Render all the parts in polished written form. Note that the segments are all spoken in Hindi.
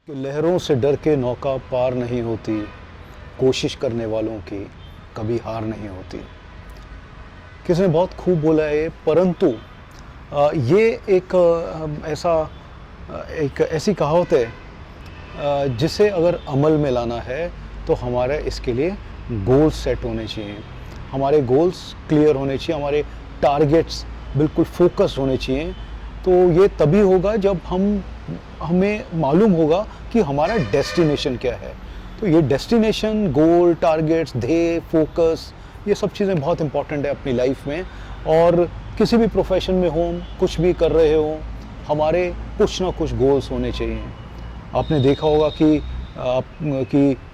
कि लहरों से डर के नौका पार नहीं होती, कोशिश करने वालों की कभी हार नहीं होती। किसी ने बहुत खूब बोला है ये, परंतु ये एक ऐसी कहावत है जिसे अगर अमल में लाना है तो हमारे इसके लिए गोल्स सेट होने चाहिए, हमारे गोल्स क्लियर होने चाहिए, हमारे टारगेट्स बिल्कुल फोकस्ड होने चाहिए। तो ये तभी होगा जब हमें मालूम होगा कि हमारा डेस्टिनेशन क्या है। तो ये डेस्टिनेशन, गोल, टारगेट्स, ध्येय, फोकस, ये सब चीज़ें बहुत इंपॉर्टेंट है अपनी लाइफ में। और किसी भी प्रोफेशन में हो, कुछ भी कर रहे हो, हमारे कुछ ना कुछ गोल्स होने चाहिए। आपने देखा होगा कि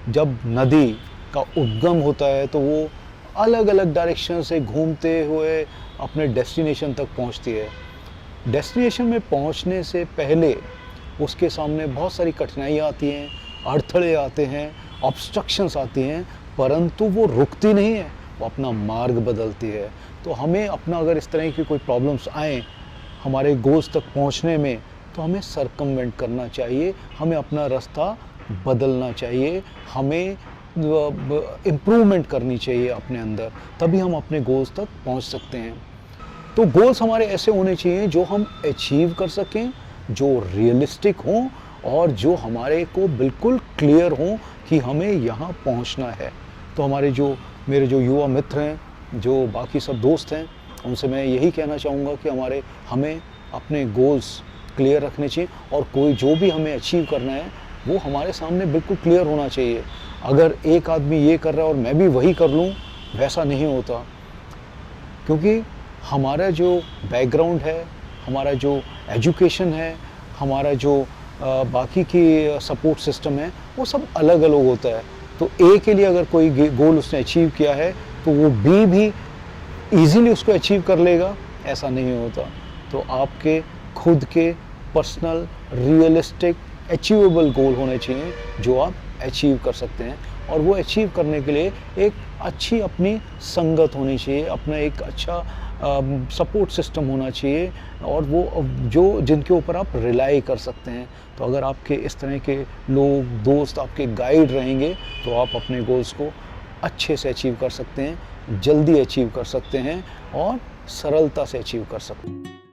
जब नदी का उद्गम होता है तो वो अलग अलग डायरेक्शन से घूमते हुए अपने डेस्टिनेशन तक पहुंचती है। डेस्टिनेशन में पहुंचने से पहले उसके सामने बहुत सारी कठिनाइयाँ आती हैं, अड़थड़े आते हैं, ऑब्स्ट्रक्शंस आती हैं, परंतु वो रुकती नहीं है, वो अपना मार्ग बदलती है। तो हमें अपना अगर इस तरह की कोई प्रॉब्लम्स आएँ हमारे गोल्स तक पहुंचने में, तो हमें सरकमवेंट करना चाहिए, हमें अपना रास्ता बदलना चाहिए, हमें इम्प्रूवमेंट करनी चाहिए अपने अंदर, तभी हम अपने गोल्स तक पहुंच सकते हैं। तो गोल्स हमारे ऐसे होने चाहिए जो हम अचीव कर सकें, जो रियलिस्टिक हों और जो हमारे को बिल्कुल क्लियर हों कि हमें यहाँ पहुँचना है। तो मेरे जो युवा मित्र हैं, जो बाकी सब दोस्त हैं, उनसे मैं यही कहना चाहूँगा कि हमें अपने गोल्स क्लियर रखने चाहिए और कोई जो भी हमें अचीव करना है वो हमारे सामने बिल्कुल क्लियर होना चाहिए। अगर एक आदमी ये कर रहा है और मैं भी वही कर लूँ, वैसा नहीं होता, क्योंकि हमारा जो बैकग्राउंड है, हमारा जो एजुकेशन है, हमारा जो बाकी की सपोर्ट सिस्टम है, वो सब अलग अलग होता है। तो ए के लिए अगर कोई गोल उसने अचीव किया है तो वो बी भी ईज़िली उसको अचीव कर लेगा, ऐसा नहीं होता। तो आपके खुद के पर्सनल, रियलिस्टिक, अचीवेबल गोल होने चाहिए जो आप अचीव कर सकते हैं। और वो अचीव करने के लिए एक अच्छी अपनी संगत होनी चाहिए, अपना एक अच्छा सपोर्ट सिस्टम होना चाहिए, और वो जिनके ऊपर आप रिलाई कर सकते हैं। तो अगर आपके इस तरह के लोग, दोस्त आपके गाइड रहेंगे तो आप अपने गोल्स को अच्छे से अचीव कर सकते हैं, जल्दी अचीव कर सकते हैं और सरलता से अचीव कर सकते हैं।